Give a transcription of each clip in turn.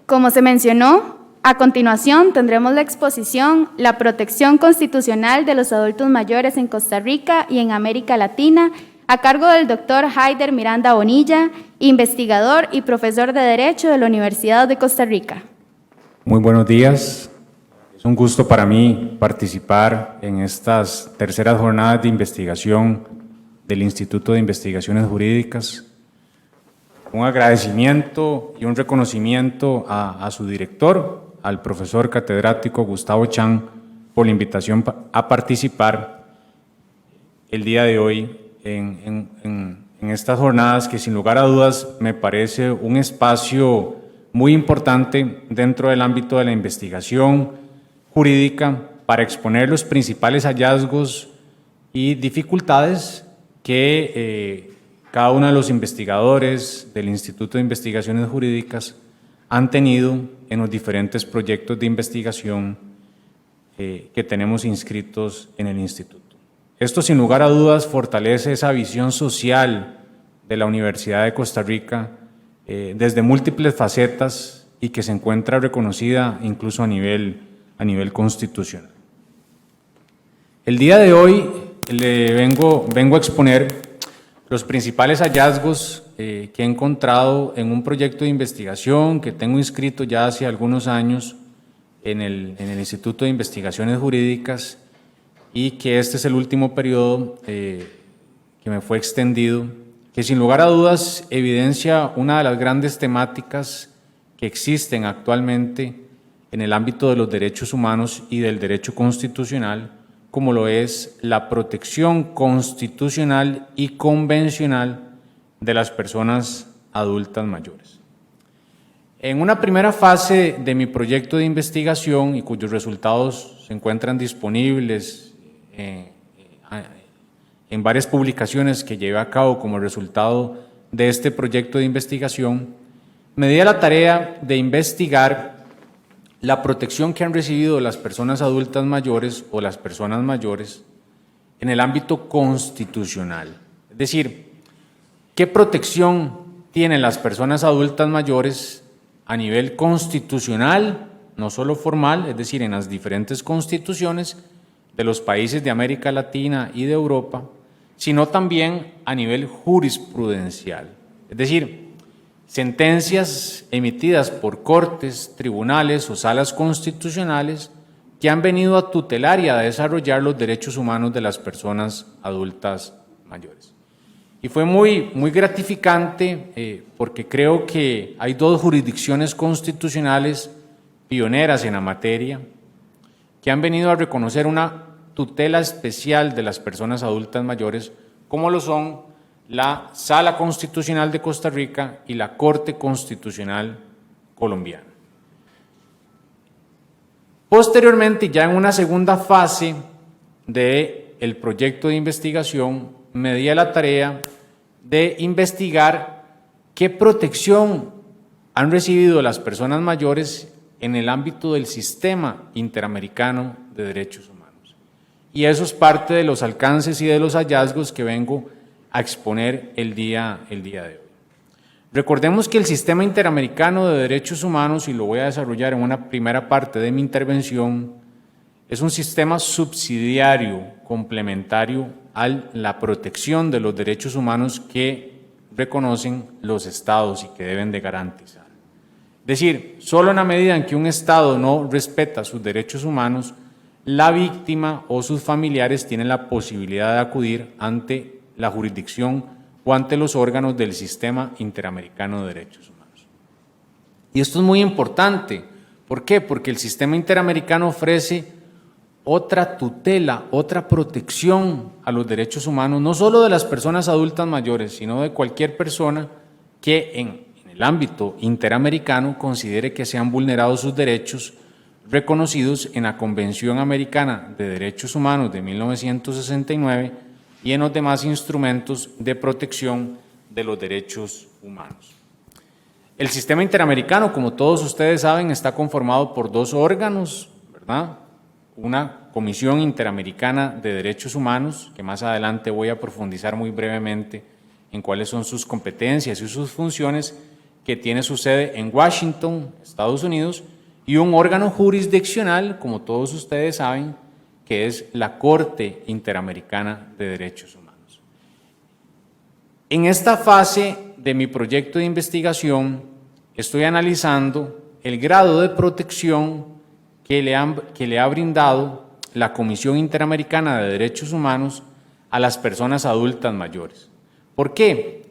Como se mencionó, a continuación tendremos la exposición La protección constitucional de los adultos mayores en Costa Rica y en América Latina, a cargo del doctor Haider Miranda Bonilla, investigador y profesor de Derecho de la Universidad de Costa Rica. Muy buenos días. Es un gusto para mí participar en estas terceras jornadas de investigación del Instituto de Investigaciones Jurídicas. Un agradecimiento y un reconocimiento a su director, al profesor catedrático Gustavo Chan, por la invitación a participar el día de hoy en estas jornadas que sin lugar a dudas me parece un espacio muy importante dentro del ámbito de la investigación jurídica para exponer los principales hallazgos y dificultades que cada uno de los investigadores del Instituto de Investigaciones Jurídicas han tenido en los diferentes proyectos de investigación que tenemos inscritos en el Instituto. Esto, sin lugar a dudas, fortalece esa visión social de la Universidad de Costa Rica desde múltiples facetas y que se encuentra reconocida incluso a nivel constitucional. El día de hoy le vengo a exponer los principales hallazgos que he encontrado en un proyecto de investigación que tengo inscrito ya hace algunos años en el Instituto de Investigaciones Jurídicas y que este es el último periodo que me fue extendido, que sin lugar a dudas evidencia una de las grandes temáticas que existen actualmente en el ámbito de los derechos humanos y del derecho constitucional, como lo es la protección constitucional y convencional de las personas adultas mayores. En una primera fase de mi proyecto de investigación y cuyos resultados se encuentran disponibles en varias publicaciones que llevé a cabo como resultado de este proyecto de investigación, me di a la tarea de investigar la protección que han recibido las personas adultas mayores o las personas mayores en el ámbito constitucional. Es decir, ¿qué protección tienen las personas adultas mayores a nivel constitucional, no solo formal, es decir, en las diferentes constituciones de los países de América Latina y de Europa, sino también a nivel jurisprudencial? Es decir, sentencias emitidas por cortes, tribunales o salas constitucionales que han venido a tutelar y a desarrollar los derechos humanos de las personas adultas mayores. Y fue muy gratificante porque creo que hay dos jurisdicciones constitucionales pioneras en la materia que han venido a reconocer una tutela especial de las personas adultas mayores, como lo son la Sala Constitucional de Costa Rica y la Corte Constitucional Colombiana. Posteriormente, ya en una segunda fase del proyecto de investigación, me di a la tarea de investigar qué protección han recibido las personas mayores en el ámbito del Sistema Interamericano de Derechos Humanos. Y eso es parte de los alcances y de los hallazgos que vengo a exponer el día de hoy. Recordemos que el Sistema Interamericano de Derechos Humanos, y lo voy a desarrollar en una primera parte de mi intervención, es un sistema subsidiario, complementario a la protección de los derechos humanos que reconocen los estados y que deben de garantizar. Es decir, solo en la medida en que un estado no respeta sus derechos humanos, la víctima o sus familiares tienen la posibilidad de acudir ante la jurisdicción o ante los órganos del Sistema Interamericano de Derechos Humanos. Y esto es muy importante. ¿Por qué? Porque el Sistema Interamericano ofrece otra tutela, otra protección a los derechos humanos, no solo de las personas adultas mayores, sino de cualquier persona que en el ámbito interamericano considere que se han vulnerado sus derechos reconocidos en la Convención Americana de Derechos Humanos de 1969 y en los demás instrumentos de protección de los derechos humanos. El sistema interamericano, como todos ustedes saben, está conformado por dos órganos, ¿verdad? Una Comisión Interamericana de Derechos Humanos, que más adelante voy a profundizar muy brevemente en cuáles son sus competencias y sus funciones, que tiene su sede en Washington, Estados Unidos, y un órgano jurisdiccional, como todos ustedes saben, que es la Corte Interamericana de Derechos Humanos. En esta fase de mi proyecto de investigación, estoy analizando el grado de protección que le ha brindado la Comisión Interamericana de Derechos Humanos a las personas adultas mayores. ¿Por qué?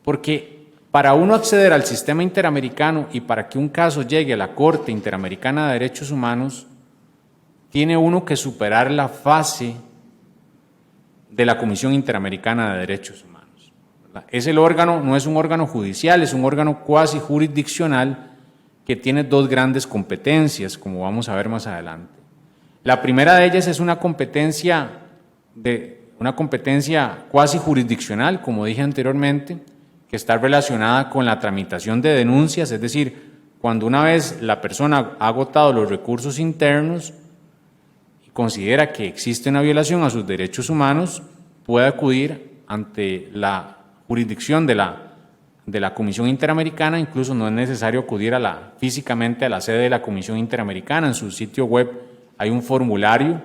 Porque para uno acceder al sistema interamericano y para que un caso llegue a la Corte Interamericana de Derechos Humanos, tiene uno que superar la fase de la Comisión Interamericana de Derechos Humanos, ¿verdad? Es el órgano, no es un órgano judicial, es un órgano cuasi jurisdiccional que tiene dos grandes competencias, como vamos a ver más adelante. La primera de ellas es una competencia cuasi jurisdiccional, como dije anteriormente, que está relacionada con la tramitación de denuncias, es decir, cuando una vez la persona ha agotado los recursos internos y considera que existe una violación a sus derechos humanos, puede acudir ante la jurisdicción de la Comisión Interamericana. Incluso no es necesario acudir físicamente a la sede de la Comisión Interamericana. En su sitio web hay un formulario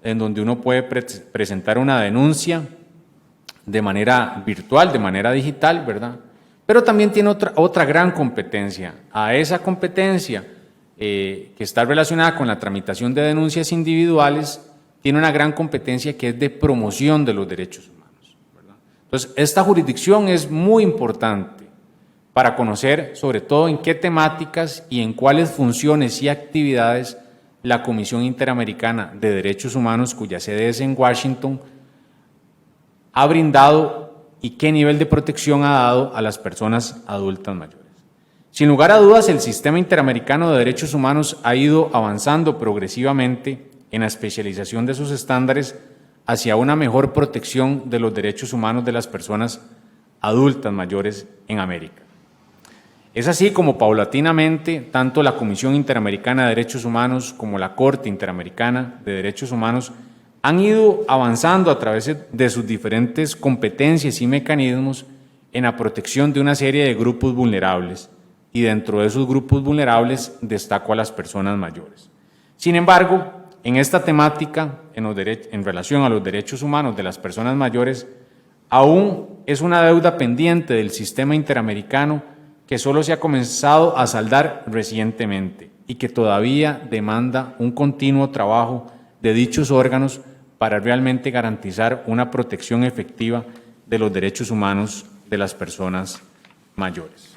en donde uno puede presentar una denuncia de manera virtual, de manera digital, ¿verdad? Pero también tiene otra gran competencia. A esa competencia que está relacionada con la tramitación de denuncias individuales, tiene una gran competencia que es de promoción de los derechos humanos, ¿verdad? Entonces, esta jurisdicción es muy importante para conocer sobre todo en qué temáticas y en cuáles funciones y actividades la Comisión Interamericana de Derechos Humanos, cuya sede es en Washington, ha brindado y qué nivel de protección ha dado a las personas adultas mayores. Sin lugar a dudas, el sistema interamericano de derechos humanos ha ido avanzando progresivamente en la especialización de sus estándares hacia una mejor protección de los derechos humanos de las personas adultas mayores en América. Es así como paulatinamente, tanto la Comisión Interamericana de Derechos Humanos como la Corte Interamericana de Derechos Humanos han ido avanzando a través de sus diferentes competencias y mecanismos en la protección de una serie de grupos vulnerables, y dentro de esos grupos vulnerables destaco a las personas mayores. Sin embargo, en esta temática, en relación a los derechos humanos de las personas mayores, aún es una deuda pendiente del sistema interamericano que solo se ha comenzado a saldar recientemente y que todavía demanda un continuo trabajo de dichos órganos para realmente garantizar una protección efectiva de los derechos humanos de las personas mayores.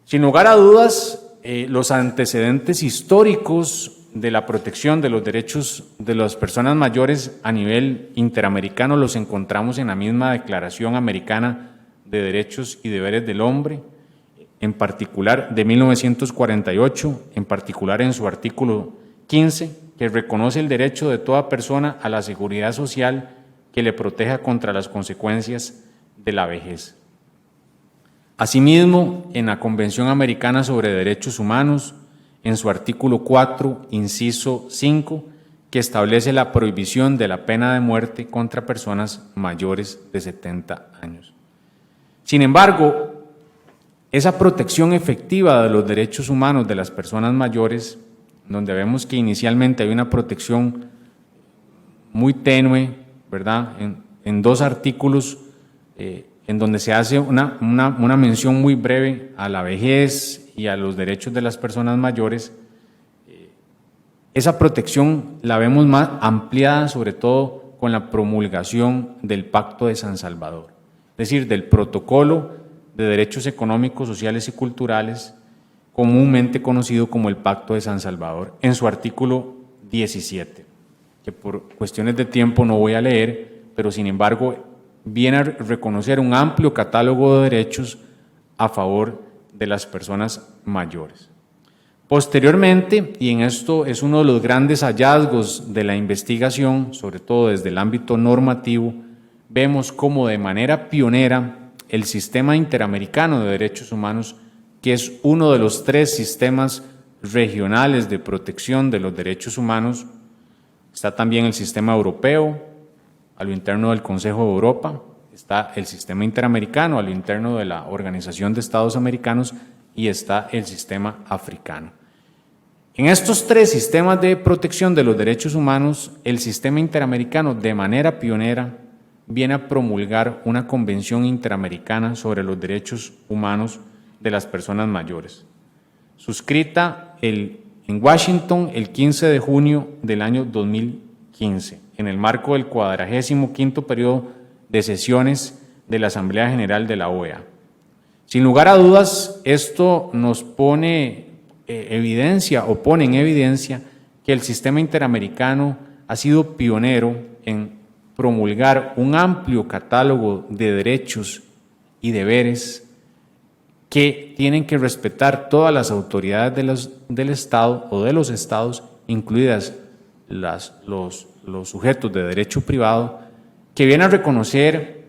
Sin lugar a dudas, los antecedentes históricos de la protección de los derechos de las personas mayores a nivel interamericano los encontramos en la misma Declaración Americana de Derechos y Deberes del Hombre, en particular de 1948, en particular en su artículo 15, que reconoce el derecho de toda persona a la seguridad social que le proteja contra las consecuencias de la vejez. Asimismo, en la Convención Americana sobre Derechos Humanos, en su artículo 4, inciso 5, que establece la prohibición de la pena de muerte contra personas mayores de 70 años. Sin embargo, esa protección efectiva de los derechos humanos de las personas mayores, donde vemos que inicialmente hay una protección muy tenue, ¿verdad? En dos artículos, en donde se hace una mención muy breve a la vejez y a los derechos de las personas mayores, esa protección la vemos más ampliada, sobre todo con la promulgación del Pacto de San Salvador, es decir, del Protocolo de Derechos Económicos, Sociales y Culturales, comúnmente conocido como el Pacto de San Salvador, en su artículo 17, que por cuestiones de tiempo no voy a leer, pero sin embargo viene a reconocer un amplio catálogo de derechos a favor de las personas mayores. Posteriormente, y en esto es uno de los grandes hallazgos de la investigación, sobre todo desde el ámbito normativo, vemos cómo de manera pionera el Sistema Interamericano de Derechos Humanos, que es uno de los 3 sistemas regionales de protección de los derechos humanos, está también el sistema europeo, a lo interno del Consejo de Europa, está el sistema interamericano a lo interno de la Organización de Estados Americanos y está el sistema africano. En estos tres sistemas de protección de los derechos humanos, el sistema interamericano de manera pionera viene a promulgar una convención interamericana sobre los derechos humanos de las personas mayores, suscrita en Washington el 15 de junio del año 2015, en el marco del 45º periodo de sesiones de la Asamblea General de la OEA. Sin lugar a dudas, esto nos pone pone en evidencia que el sistema interamericano ha sido pionero en promulgar un amplio catálogo de derechos y deberes que tienen que respetar todas las autoridades del Estado o de los Estados, incluidas los sujetos de derecho privado, que vienen a reconocer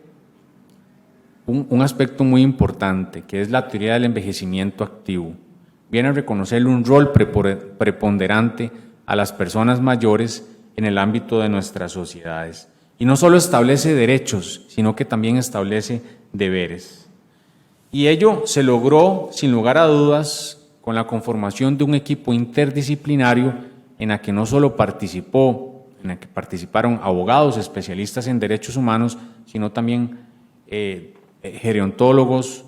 un aspecto muy importante, que es la teoría del envejecimiento activo. Viene a reconocerle un rol preponderante a las personas mayores en el ámbito de nuestras sociedades. Y no solo establece derechos, sino que también establece deberes. Y ello se logró, sin lugar a dudas, con la conformación de un equipo interdisciplinario en la que no solo participaron abogados especialistas en derechos humanos, sino también gerontólogos,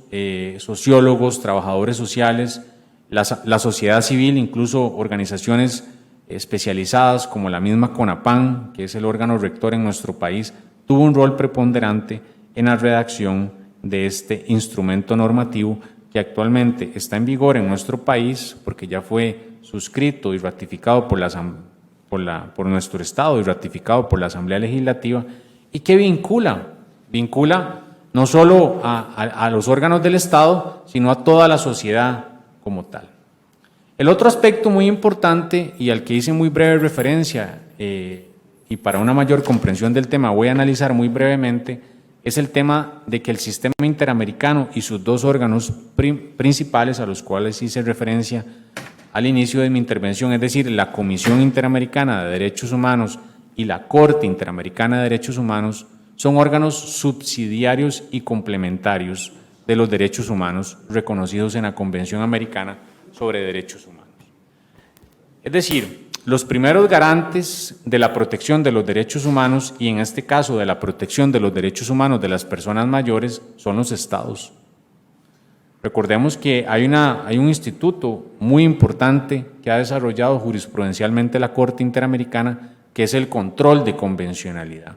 sociólogos, trabajadores sociales, la sociedad civil, incluso organizaciones especializadas como la misma CONAPAN, que es el órgano rector en nuestro país, tuvo un rol preponderante en la redacción de este instrumento normativo que actualmente está en vigor en nuestro país porque ya fue suscrito y ratificado por nuestro Estado y ratificado por la Asamblea Legislativa, y que vincula no solo a los órganos del Estado, sino a toda la sociedad como tal. El otro aspecto muy importante y al que hice muy breve referencia y para una mayor comprensión del tema voy a analizar muy brevemente es el tema de que el sistema interamericano y sus dos órganos principales a los cuales hice referencia al inicio de mi intervención, es decir, la Comisión Interamericana de Derechos Humanos y la Corte Interamericana de Derechos Humanos, son órganos subsidiarios y complementarios de los derechos humanos reconocidos en la Convención Americana sobre Derechos Humanos. Es decir, los primeros garantes de la protección de los derechos humanos y en este caso de la protección de los derechos humanos de las personas mayores son los Estados. Recordemos que hay un instituto muy importante que ha desarrollado jurisprudencialmente la Corte Interamericana, que es el control de convencionalidad.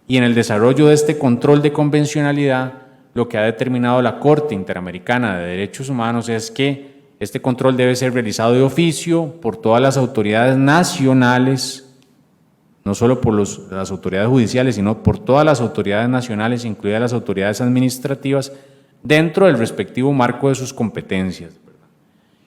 Y en el desarrollo de este control de convencionalidad, lo que ha determinado la Corte Interamericana de Derechos Humanos es que este control debe ser realizado de oficio por todas las autoridades nacionales, no solo por las autoridades judiciales, sino por todas las autoridades nacionales, incluidas las autoridades administrativas, dentro del respectivo marco de sus competencias.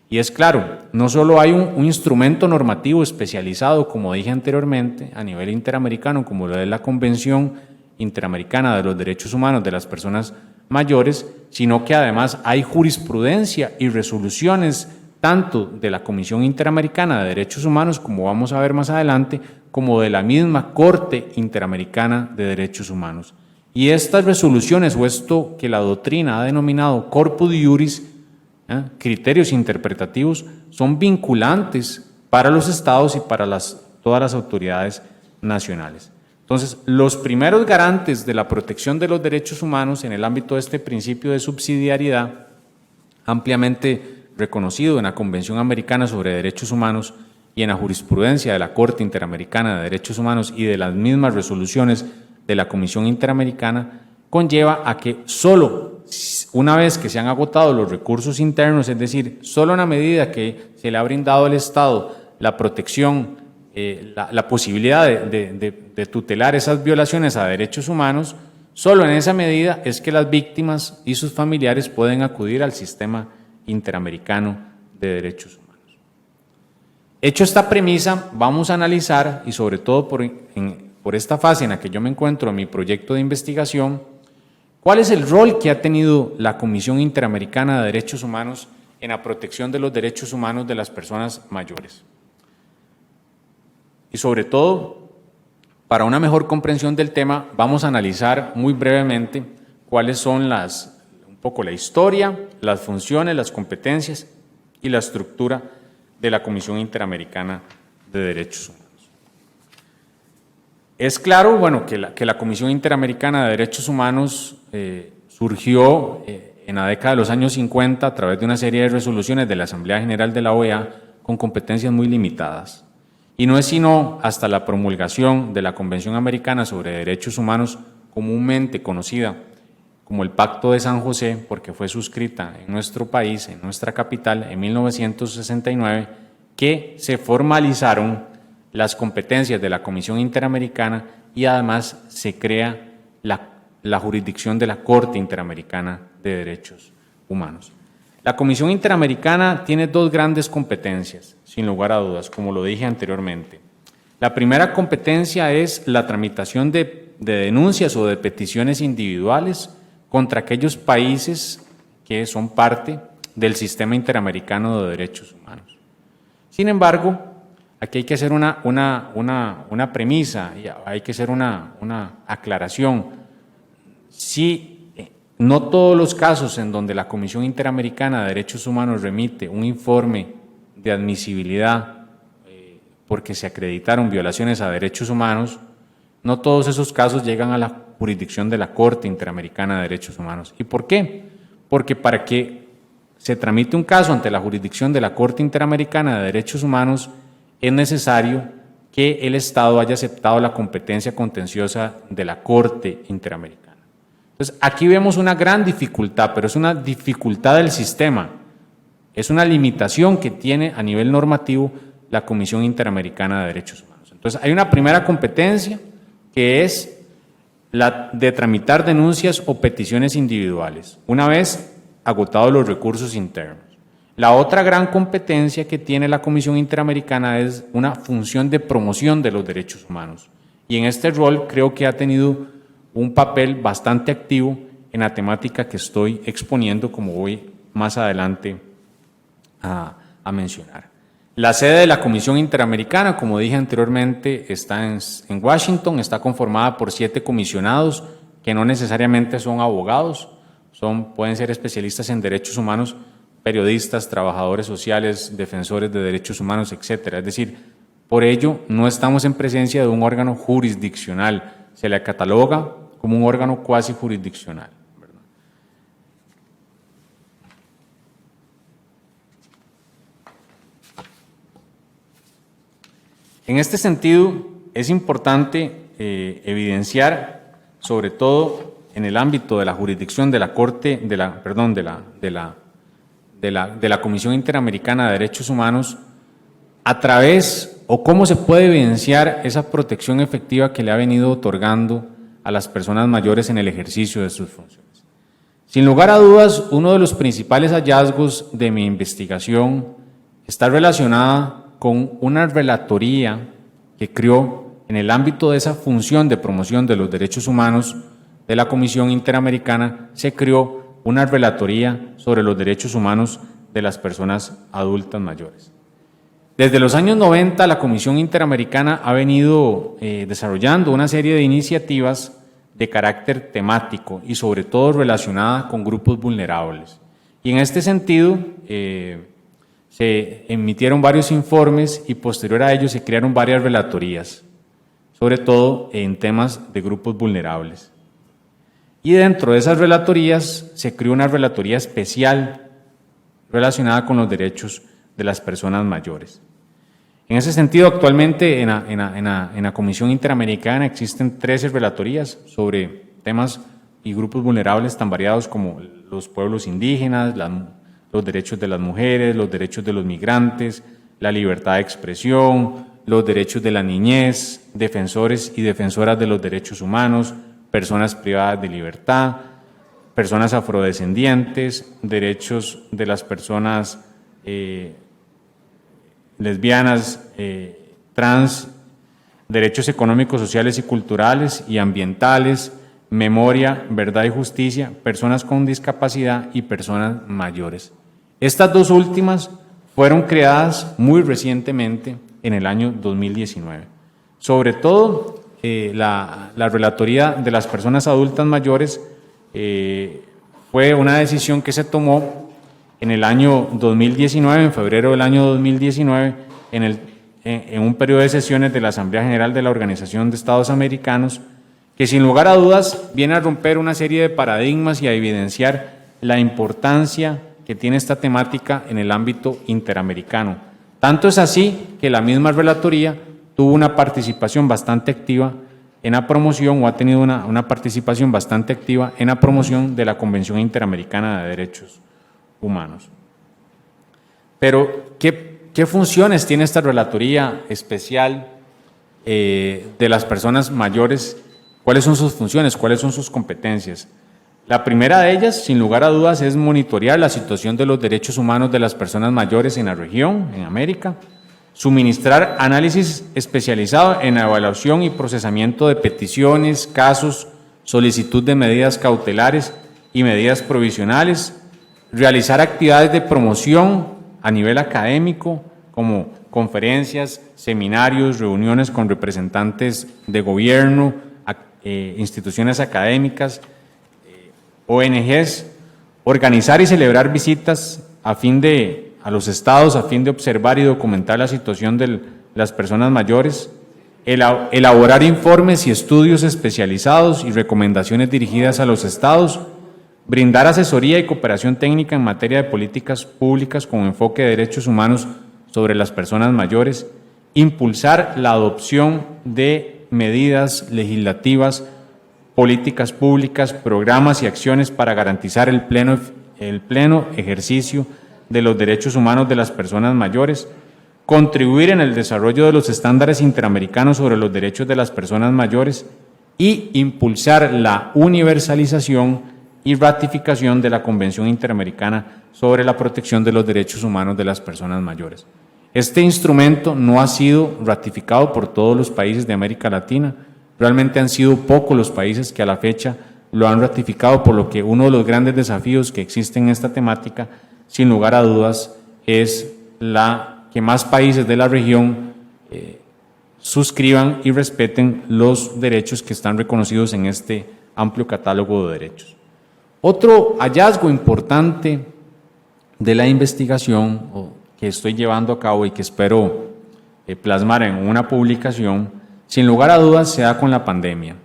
Y es claro, no solo hay un instrumento normativo especializado, como dije anteriormente, a nivel interamericano, como lo es la Convención Interamericana de los Derechos Humanos de las Personas Mayores, sino que además hay jurisprudencia y resoluciones tanto de la Comisión Interamericana de Derechos Humanos, como vamos a ver más adelante, como de la misma Corte Interamericana de Derechos Humanos. Y estas resoluciones, o esto que la doctrina ha denominado corpus iuris, criterios interpretativos, son vinculantes para los estados y para todas las autoridades nacionales. Entonces, los primeros garantes de la protección de los derechos humanos en el ámbito de este principio de subsidiariedad, ampliamente reconocido en la Convención Americana sobre Derechos Humanos y en la jurisprudencia de la Corte Interamericana de Derechos Humanos y de las mismas resoluciones de la Comisión Interamericana, conlleva a que solo una vez que se han agotado los recursos internos, es decir, solo en la medida que se le ha brindado al Estado la protección, la posibilidad de tutelar esas violaciones a derechos humanos, solo en esa medida es que las víctimas y sus familiares pueden acudir al sistema interamericano de derechos humanos. Hecho esta premisa, vamos a analizar, y sobre todo por esta fase en la que yo me encuentro en mi proyecto de investigación, cuál es el rol que ha tenido la Comisión Interamericana de Derechos Humanos en la protección de los derechos humanos de las personas mayores. Y sobre todo, para una mejor comprensión del tema, vamos a analizar muy brevemente cuáles son un poco la historia, las funciones, las competencias y la estructura de la Comisión Interamericana de Derechos Humanos. Es claro, bueno, que la Comisión Interamericana de Derechos Humanos surgió en la década de los años 50 a través de una serie de resoluciones de la Asamblea General de la OEA con competencias muy limitadas. Y no es sino hasta la promulgación de la Convención Americana sobre Derechos Humanos, comúnmente conocida como el Pacto de San José, porque fue suscrita en nuestro país, en nuestra capital, en 1969, que se formalizaron las competencias de la Comisión Interamericana y además se crea la jurisdicción de la Corte Interamericana de Derechos Humanos. La Comisión Interamericana tiene dos grandes competencias, sin lugar a dudas, como lo dije anteriormente. La primera competencia es la tramitación de denuncias o de peticiones individuales contra aquellos países que son parte del Sistema Interamericano de Derechos Humanos. Sin embargo, aquí hay que hacer una premisa, hay que hacer una aclaración. Si no todos los casos en donde la Comisión Interamericana de Derechos Humanos remite un informe de admisibilidad porque se acreditaron violaciones a derechos humanos, no todos esos casos llegan a la jurisdicción de la Corte Interamericana de Derechos Humanos. ¿Y por qué? Porque para que se tramite un caso ante la jurisdicción de la Corte Interamericana de Derechos Humanos es necesario que el Estado haya aceptado la competencia contenciosa de la Corte Interamericana. Entonces, aquí vemos una gran dificultad, pero es una dificultad del sistema, es una limitación que tiene a nivel normativo la Comisión Interamericana de Derechos Humanos. Entonces, hay una primera competencia que es la de tramitar denuncias o peticiones individuales, una vez agotados los recursos internos. La otra gran competencia que tiene la Comisión Interamericana es una función de promoción de los derechos humanos. Y en este rol creo que ha tenido un papel bastante activo en la temática que estoy exponiendo, como voy más adelante a mencionar. La sede de la Comisión Interamericana, como dije anteriormente, está en Washington, está conformada por 7 comisionados que no necesariamente son abogados, pueden ser especialistas en derechos humanos, periodistas, trabajadores sociales, defensores de derechos humanos, etcétera. Es decir, por ello no estamos en presencia de un órgano jurisdiccional, se le cataloga como un órgano cuasi jurisdiccional. En este sentido, es importante evidenciar, sobre todo en el ámbito de la jurisdicción de la Corte, de la Comisión Interamericana de Derechos Humanos, a través o cómo se puede evidenciar esa protección efectiva que le ha venido otorgando a las personas mayores en el ejercicio de sus funciones. Sin lugar a dudas, uno de los principales hallazgos de mi investigación está relacionada con una relatoría que creó en el ámbito de esa función de promoción de los derechos humanos de la Comisión Interamericana, se creó una relatoría sobre los derechos humanos de las personas adultas mayores. Desde los años 90, la Comisión Interamericana ha venido desarrollando una serie de iniciativas de carácter temático y sobre todo relacionada con grupos vulnerables. Y en este sentido, se emitieron varios informes y posterior a ello se crearon varias relatorías, sobre todo en temas de grupos vulnerables. Y dentro de esas relatorías se creó una relatoría especial relacionada con los derechos de las personas mayores. En ese sentido, actualmente en la Comisión Interamericana existen 13 relatorías sobre temas y grupos vulnerables tan variados como los pueblos indígenas, los derechos de las mujeres, los derechos de los migrantes, la libertad de expresión, los derechos de la niñez, defensores y defensoras de los derechos humanos, personas privadas de libertad, personas afrodescendientes, derechos de las personas lesbianas, trans, derechos económicos, sociales y culturales y ambientales, memoria, verdad y justicia, personas con discapacidad y personas mayores. Estas dos últimas fueron creadas muy recientemente en el año 2019. Sobre todo, la relatoría de las personas adultas mayores fue una decisión que se tomó en el año 2019, en febrero del año 2019, en un periodo de sesiones de la Asamblea General de la Organización de Estados Americanos, que sin lugar a dudas viene a romper una serie de paradigmas y a evidenciar la importancia que tiene esta temática en el ámbito interamericano. Tanto es así que la misma relatoría tuvo una participación bastante activa en la promoción, o ha tenido una participación bastante activa en la promoción de la Convención Interamericana de Derechos Humanos. Pero, ¿qué funciones tiene esta relatoría especial de las personas mayores? ¿Cuáles son sus funciones? ¿Cuáles son sus competencias? La primera de ellas, sin lugar a dudas, es monitorear la situación de los derechos humanos de las personas mayores en la región, en América, suministrar análisis especializado en evaluación y procesamiento de peticiones, casos, solicitud de medidas cautelares y medidas provisionales, realizar actividades de promoción a nivel académico, como conferencias, seminarios, reuniones con representantes de gobierno, instituciones académicas, ONGs, organizar y celebrar visitas a los estados a fin de observar y documentar la situación de las personas mayores, elaborar informes y estudios especializados y recomendaciones dirigidas a los estados, brindar asesoría y cooperación técnica en materia de políticas públicas con enfoque de derechos humanos sobre las personas mayores, impulsar la adopción de medidas legislativas, políticas públicas, programas y acciones para garantizar el pleno ejercicio de los derechos humanos de las personas mayores, contribuir en el desarrollo de los estándares interamericanos sobre los derechos de las personas mayores y impulsar la universalización y ratificación de la Convención Interamericana sobre la protección de los derechos humanos de las personas mayores. Este instrumento no ha sido ratificado por todos los países de América Latina. Realmente han sido pocos los países que a la fecha lo han ratificado, por lo que uno de los grandes desafíos que existen en esta temática, sin lugar a dudas, es que más países de la región suscriban y respeten los derechos que están reconocidos en este amplio catálogo de derechos. Otro hallazgo importante de la investigación que estoy llevando a cabo y que espero plasmar en una publicación, sin lugar a dudas, se da con la pandemia.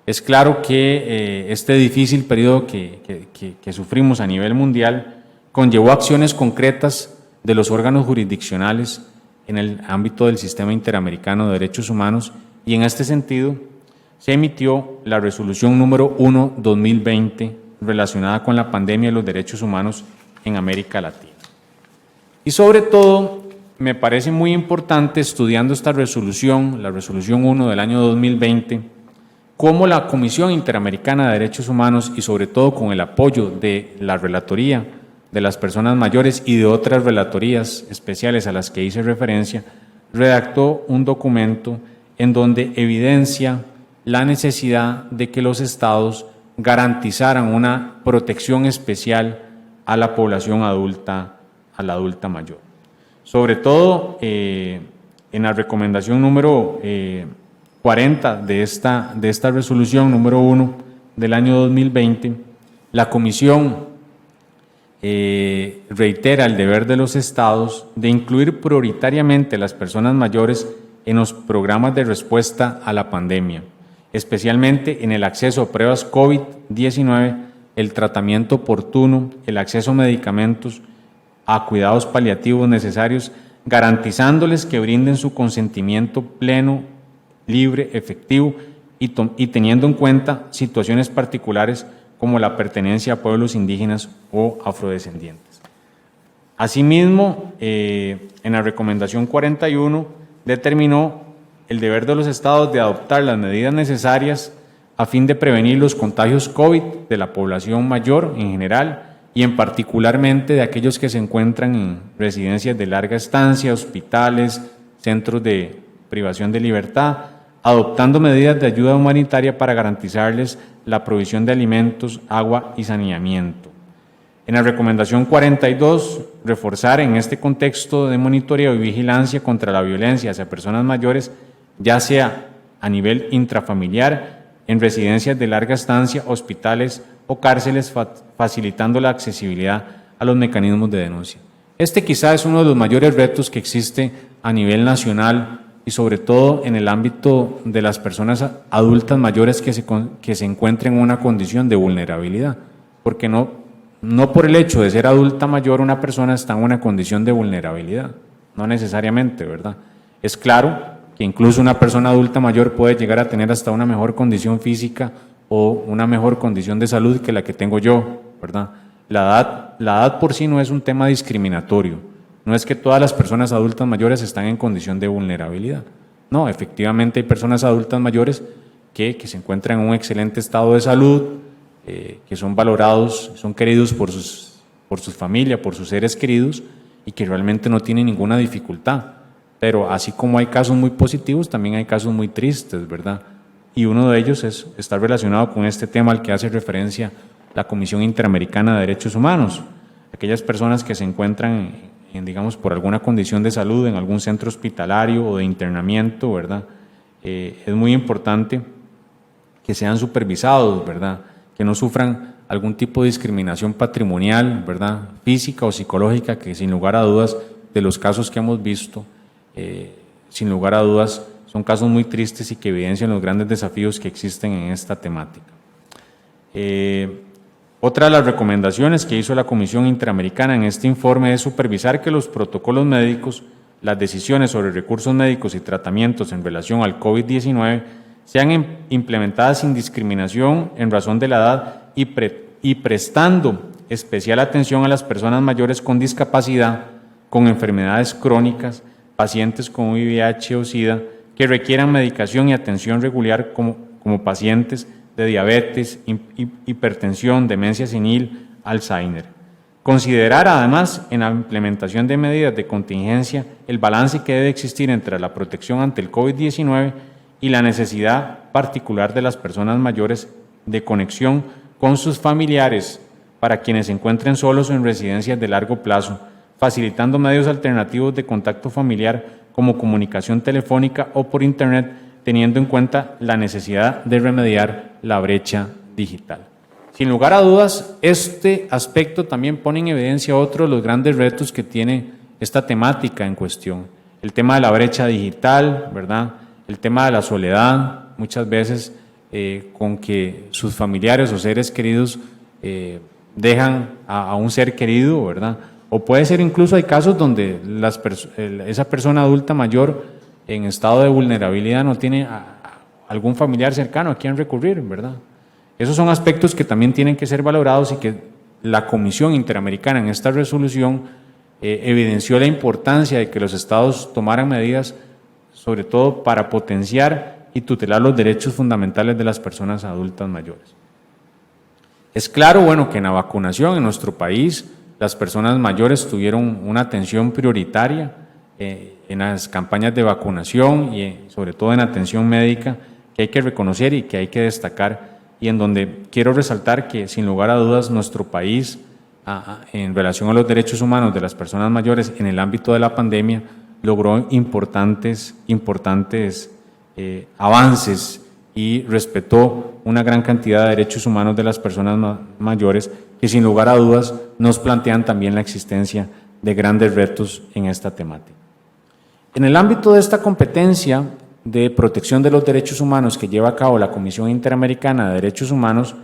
Es claro que este difícil periodo que sufrimos a nivel mundial conllevó acciones concretas de los órganos jurisdiccionales en el ámbito del Sistema Interamericano de Derechos Humanos, y en este sentido se emitió la resolución número 1/2020 relacionada con la pandemia de los derechos humanos en América Latina. Y sobre todo, me parece muy importante, estudiando esta resolución, la resolución 1 del año 2020, cómo la Comisión Interamericana de Derechos Humanos, y sobre todo con el apoyo de la Relatoría de las Personas Mayores y de otras relatorías especiales a las que hice referencia, redactó un documento en donde evidencia la necesidad de que los estados garantizaran una protección especial a la población adulta, a la adulta mayor. Sobre todo, en la recomendación número 40 de esta resolución número 1 del año 2020, la Comisión reitera el deber de los estados de incluir prioritariamente a las personas mayores en los programas de respuesta a la pandemia, especialmente en el acceso a pruebas COVID-19, el tratamiento oportuno, el acceso a medicamentos, a cuidados paliativos necesarios, garantizándoles que brinden su consentimiento pleno, libre, efectivo y teniendo en cuenta situaciones particulares como la pertenencia a pueblos indígenas o afrodescendientes. Asimismo, en la recomendación 41 determinó el deber de los estados de adoptar las medidas necesarias a fin de prevenir los contagios COVID de la población mayor en general y en particularmente de aquellos que se encuentran en residencias de larga estancia, hospitales, centros de privación de libertad, adoptando medidas de ayuda humanitaria para garantizarles la provisión de alimentos, agua y saneamiento. En la recomendación 42, reforzar en este contexto de monitoreo y vigilancia contra la violencia hacia personas mayores, ya sea a nivel intrafamiliar, en residencias de larga estancia, hospitales o cárceles, facilitando la accesibilidad a los mecanismos de denuncia. Este quizá es uno de los mayores retos que existe a nivel nacional y sobre todo en el ámbito de las personas adultas mayores que se encuentren en una condición de vulnerabilidad, porque no por el hecho de ser adulta mayor una persona está en una condición de vulnerabilidad, no necesariamente, ¿verdad? Es claro que incluso una persona adulta mayor puede llegar a tener hasta una mejor condición física o una mejor condición de salud que la que tengo yo, ¿verdad? La edad por sí no es un tema discriminatorio, no es que todas las personas adultas mayores están en condición de vulnerabilidad. No, efectivamente hay personas adultas mayores que se encuentran en un excelente estado de salud, que son valorados, son queridos por sus familias, por sus seres queridos y que realmente no tienen ninguna dificultad. Pero así como hay casos muy positivos, también hay casos muy tristes, ¿verdad? Y uno de ellos está relacionado con este tema al que hace referencia la Comisión Interamericana de Derechos Humanos. Aquellas personas que se encuentran, digamos, por alguna condición de salud en algún centro hospitalario o de internamiento, ¿verdad? Es muy importante que sean supervisados, ¿verdad? Que no sufran algún tipo de discriminación patrimonial, ¿verdad? Física o psicológica, que sin lugar a dudas, de los casos que hemos visto, sin lugar a dudas, son casos muy tristes y que evidencian los grandes desafíos que existen en esta temática. Otra de las recomendaciones que hizo la Comisión Interamericana en este informe es supervisar que los protocolos médicos, las decisiones sobre recursos médicos y tratamientos en relación al COVID-19 sean implementadas sin discriminación en razón de la edad y prestando especial atención a las personas mayores con discapacidad, con enfermedades crónicas, pacientes con VIH o SIDA, que requieran medicación y atención regular como pacientes de diabetes, hipertensión, demencia senil, Alzheimer. Considerar además en la implementación de medidas de contingencia el balance que debe existir entre la protección ante el COVID-19 y la necesidad particular de las personas mayores de conexión con sus familiares para quienes se encuentren solos o en residencias de largo plazo, facilitando medios alternativos de contacto familiar como comunicación telefónica o por Internet, teniendo en cuenta la necesidad de remediar la brecha digital. Sin lugar a dudas, este aspecto también pone en evidencia otro de los grandes retos que tiene esta temática en cuestión. El tema de la brecha digital, ¿verdad? El tema de la soledad, muchas veces con que sus familiares o seres queridos dejan a un ser querido, ¿verdad? O puede ser incluso hay casos donde esa persona adulta mayor en estado de vulnerabilidad no tiene algún familiar cercano a quien recurrir, ¿verdad? Esos son aspectos que también tienen que ser valorados y que la Comisión Interamericana en esta resolución evidenció la importancia de que los estados tomaran medidas, sobre todo para potenciar y tutelar los derechos fundamentales de las personas adultas mayores. Es claro, bueno, que en la vacunación en nuestro país las personas mayores tuvieron una atención prioritaria en las campañas de vacunación y sobre todo en atención médica, que hay que reconocer y que hay que destacar, y en donde quiero resaltar que sin lugar a dudas nuestro país, en relación a los derechos humanos de las personas mayores en el ámbito de la pandemia, logró importantes avances y respetó una gran cantidad de derechos humanos de las personas mayores que sin lugar a dudas nos plantean también la existencia de grandes retos en esta temática. En el ámbito de esta competencia de protección de los derechos humanos que lleva a cabo la Comisión Interamericana de Derechos Humanos,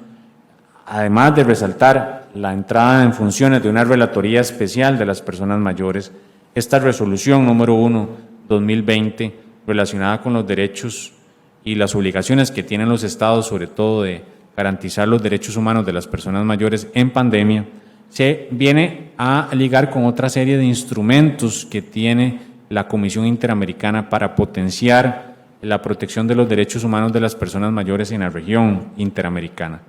además de resaltar la entrada en funciones de una relatoría especial de las personas mayores, esta resolución número 1/2020 relacionada con los derechos y las obligaciones que tienen los estados, sobre todo de garantizar los derechos humanos de las personas mayores en pandemia, se viene a ligar con otra serie de instrumentos que tiene la Comisión Interamericana para potenciar la protección de los derechos humanos de las personas mayores en la región interamericana.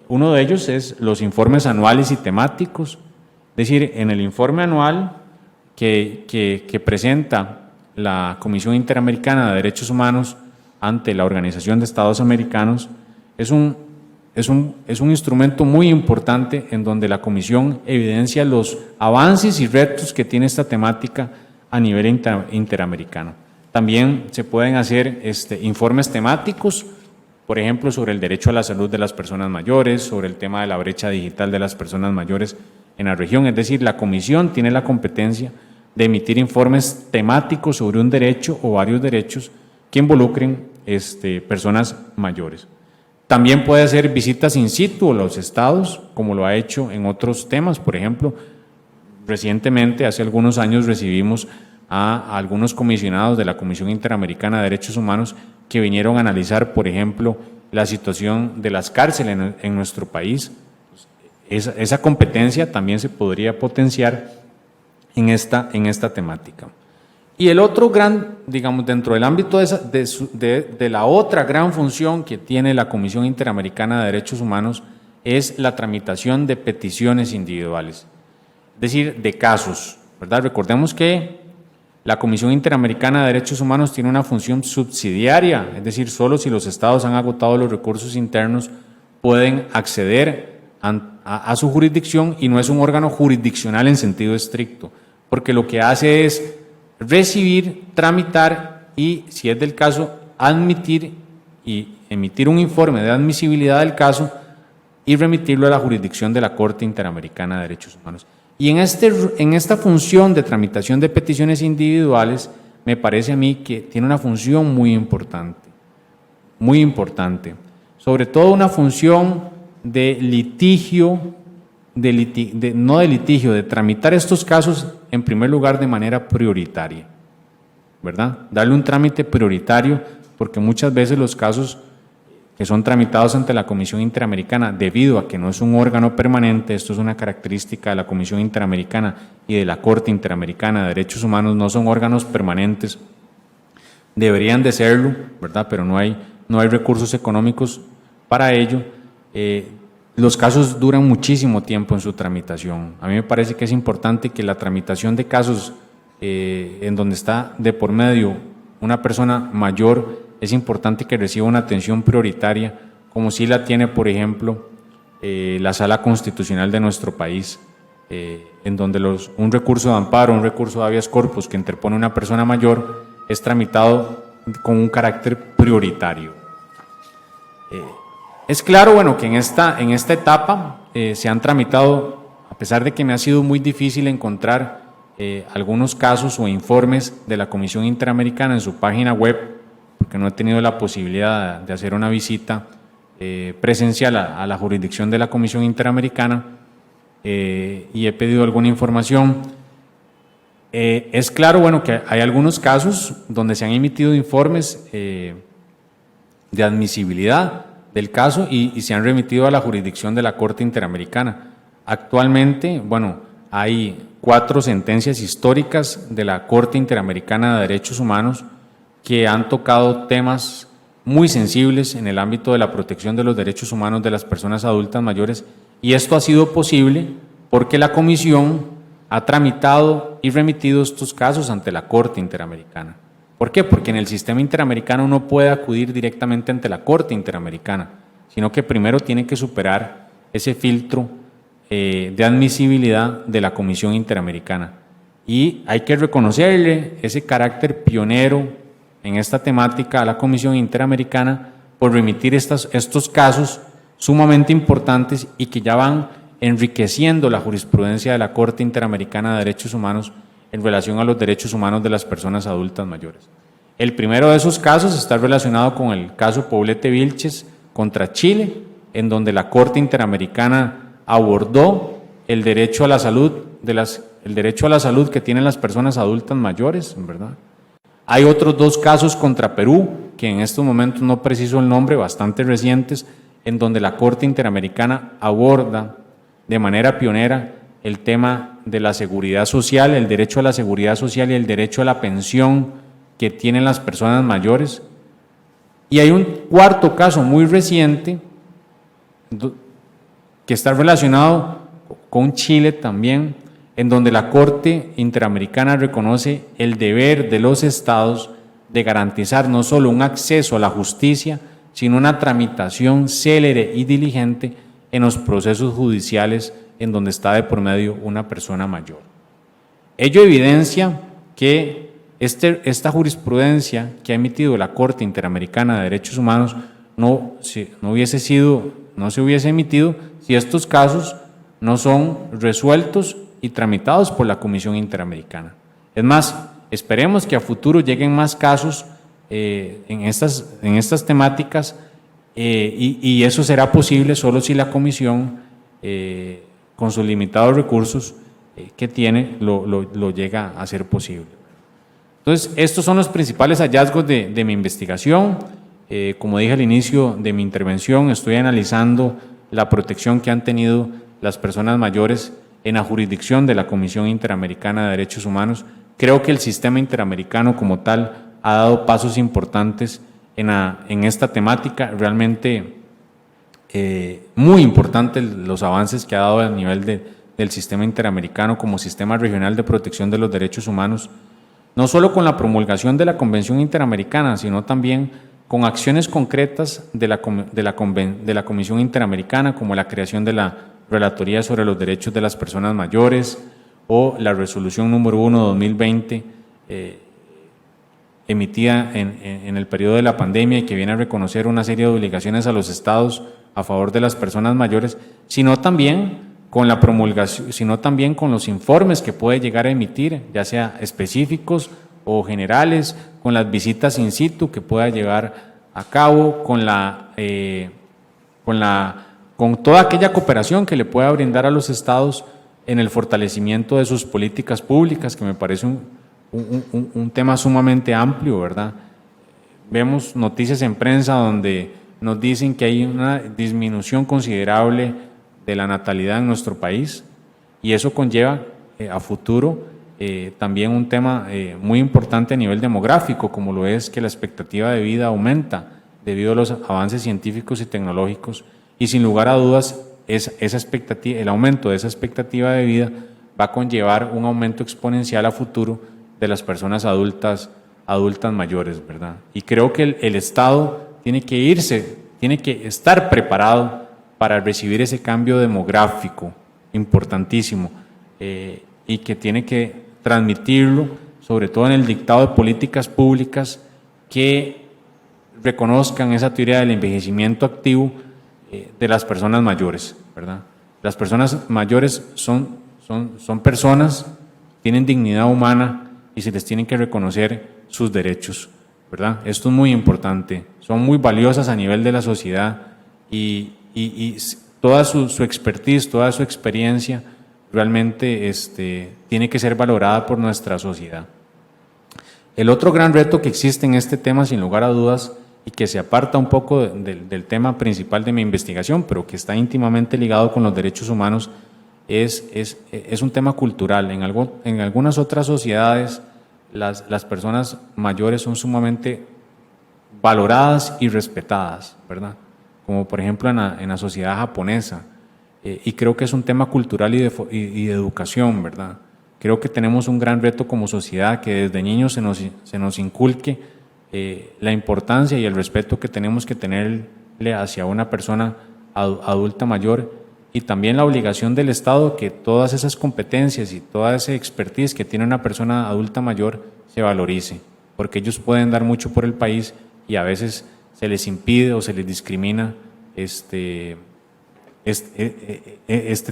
Uno de ellos es los informes anuales y temáticos, es decir, en el informe anual que presenta la Comisión Interamericana de Derechos Humanos ante la Organización de Estados Americanos, es un instrumento muy importante en donde la Comisión evidencia los avances y retos que tiene esta temática a nivel interamericano. También se pueden hacer informes temáticos por ejemplo, sobre el derecho a la salud de las personas mayores, sobre el tema de la brecha digital de las personas mayores en la región. Es decir, la Comisión tiene la competencia de emitir informes temáticos sobre un derecho o varios derechos que involucren personas mayores. También puede hacer visitas in situ a los estados, como lo ha hecho en otros temas. Por ejemplo, recientemente, hace algunos años, recibimos a algunos comisionados de la Comisión Interamericana de Derechos Humanos que vinieron a analizar, por ejemplo, la situación de las cárceles en nuestro país. Esa competencia también se podría potenciar en esta temática. Y el otro gran, digamos, dentro del ámbito de la otra gran función que tiene la Comisión Interamericana de Derechos Humanos es la tramitación de peticiones individuales, es decir, de casos, ¿verdad? Recordemos que la Comisión Interamericana de Derechos Humanos tiene una función subsidiaria, es decir, solo si los estados han agotado los recursos internos pueden acceder a su jurisdicción, y no es un órgano jurisdiccional en sentido estricto, porque lo que hace es recibir, tramitar y, si es del caso, admitir y emitir un informe de admisibilidad del caso y remitirlo a la jurisdicción de la Corte Interamericana de Derechos Humanos. Y en esta función de tramitación de peticiones individuales, me parece a mí que tiene una función muy importante, sobre todo una función de litigio, de tramitar estos casos en primer lugar de manera prioritaria, ¿verdad? Darle un trámite prioritario, porque muchas veces los casos que son tramitados ante la Comisión Interamericana, debido a que no es un órgano permanente, esto es una característica de la Comisión Interamericana y de la Corte Interamericana de Derechos Humanos, no son órganos permanentes, deberían de serlo, ¿verdad? Pero no hay recursos económicos para ello. Los casos duran muchísimo tiempo en su tramitación. A mí me parece que es importante que la tramitación de casos en donde está de por medio una persona mayor, es importante que reciba una atención prioritaria, como si la tiene, por ejemplo, la Sala Constitucional de nuestro país, en donde un recurso de amparo, un recurso de habeas corpus que interpone una persona mayor es tramitado con un carácter prioritario. Es claro, bueno, que en esta etapa se han tramitado, a pesar de que me ha sido muy difícil encontrar algunos casos o informes de la Comisión Interamericana en su página web, porque no he tenido la posibilidad de hacer una visita presencial a la jurisdicción de la Comisión Interamericana, y he pedido alguna información. Es claro, bueno, que hay algunos casos donde se han emitido informes de admisibilidad del caso y se han remitido a la jurisdicción de la Corte Interamericana. Actualmente, bueno, hay 4 sentencias históricas de la Corte Interamericana de Derechos Humanos que han tocado temas muy sensibles en el ámbito de la protección de los derechos humanos de las personas adultas mayores, y esto ha sido posible porque la Comisión ha tramitado y remitido estos casos ante la Corte Interamericana. ¿Por qué? Porque en el sistema interamericano no puede acudir directamente ante la Corte Interamericana, sino que primero tiene que superar ese filtro de admisibilidad de la Comisión Interamericana. Y hay que reconocerle ese carácter pionero en esta temática a la Comisión Interamericana por remitir estos casos sumamente importantes y que ya van enriqueciendo la jurisprudencia de la Corte Interamericana de Derechos Humanos en relación a los derechos humanos de las personas adultas mayores. El primero de esos casos está relacionado con el caso Poblete Vilches contra Chile, en donde la Corte Interamericana abordó el derecho a la salud que tienen las personas adultas mayores, ¿verdad? Hay otros 2 casos contra Perú, que en estos momentos no preciso el nombre, bastante recientes, en donde la Corte Interamericana aborda de manera pionera el tema de la seguridad social, el derecho a la seguridad social y el derecho a la pensión que tienen las personas mayores. Y hay un 4º caso muy reciente que está relacionado con Chile también, en donde la Corte Interamericana reconoce el deber de los estados de garantizar no solo un acceso a la justicia, sino una tramitación célere y diligente en los procesos judiciales en donde está de por medio una persona mayor. Ello evidencia que esta jurisprudencia que ha emitido la Corte Interamericana de Derechos Humanos no se hubiese emitido si estos casos no son resueltos y tramitados por la Comisión Interamericana. Es más, esperemos que a futuro lleguen más casos en estas temáticas y eso será posible solo si la Comisión, con sus limitados recursos que tiene, lo llega a hacer posible. Entonces, estos son los principales hallazgos de mi investigación. Como dije al inicio de mi intervención, estoy analizando la protección que han tenido las personas mayores en la jurisdicción de la Comisión Interamericana de Derechos Humanos. Creo que el sistema interamericano como tal ha dado pasos importantes en esta temática, realmente muy importantes los avances que ha dado a nivel del sistema interamericano como sistema regional de protección de los derechos humanos, no solo con la promulgación de la Convención Interamericana, sino también con acciones concretas de la Comisión Interamericana, como la creación de la Relatoría sobre los Derechos de las Personas Mayores o la Resolución número 1/2020, emitida en el periodo de la pandemia y que viene a reconocer una serie de obligaciones a los estados a favor de las personas mayores, sino también con la promulgación, sino también con los informes que puede llegar a emitir, ya sea específicos o generales, con las visitas in situ que pueda llevar a cabo, con toda aquella cooperación que le pueda brindar a los estados en el fortalecimiento de sus políticas públicas, que me parece un tema sumamente amplio, ¿verdad? Vemos noticias en prensa donde nos dicen que hay una disminución considerable de la natalidad en nuestro país y eso conlleva a futuro también un tema muy importante a nivel demográfico, como lo es que la expectativa de vida aumenta debido a los avances científicos y tecnológicos, y sin lugar a dudas el aumento de esa expectativa de vida va a conllevar un aumento exponencial a futuro de las personas adultas mayores, ¿verdad? Y creo que el Estado tiene que estar preparado para recibir ese cambio demográfico importantísimo y que tiene que transmitirlo, sobre todo en el dictado de políticas públicas que reconozcan esa teoría del envejecimiento activo de las personas mayores, ¿verdad? Las personas mayores son personas, tienen dignidad humana y se les tienen que reconocer sus derechos, ¿verdad? Esto es muy importante, son muy valiosas a nivel de la sociedad y toda su expertise, toda su experiencia realmente tiene que ser valorada por nuestra sociedad. El otro gran reto que existe en este tema, sin lugar a dudas, y que se aparta un poco del tema principal de mi investigación, pero que está íntimamente ligado con los derechos humanos, es un tema cultural. En algunas otras sociedades, las personas mayores son sumamente valoradas y respetadas, ¿verdad? Como por ejemplo en la sociedad japonesa, y creo que es un tema cultural y de educación, ¿verdad? Creo que tenemos un gran reto como sociedad, que desde niños se nos inculque la importancia y el respeto que tenemos que tenerle hacia una persona adulta mayor, y también la obligación del Estado que todas esas competencias y toda esa expertise que tiene una persona adulta mayor se valorice, porque ellos pueden dar mucho por el país y a veces se les impide o se les discrimina este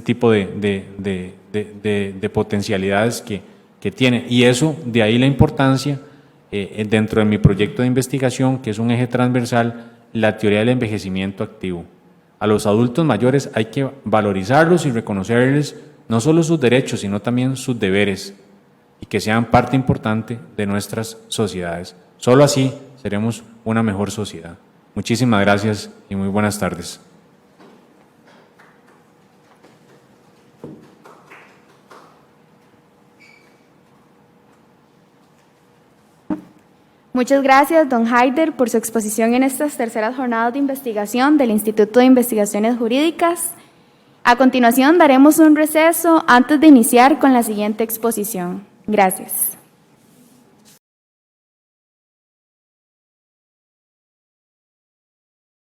tipo de potencialidades que tiene, y eso, de ahí la importancia dentro de mi proyecto de investigación, que es un eje transversal, la teoría del envejecimiento activo. A los adultos mayores hay que valorizarlos y reconocerles no solo sus derechos, sino también sus deberes, y que sean parte importante de nuestras sociedades. Solo así seremos una mejor sociedad. Muchísimas gracias y muy buenas tardes. Muchas gracias, don Haider, por su exposición en estas terceras jornadas de investigación del Instituto de Investigaciones Jurídicas. A continuación, daremos un receso antes de iniciar con la siguiente exposición. Gracias.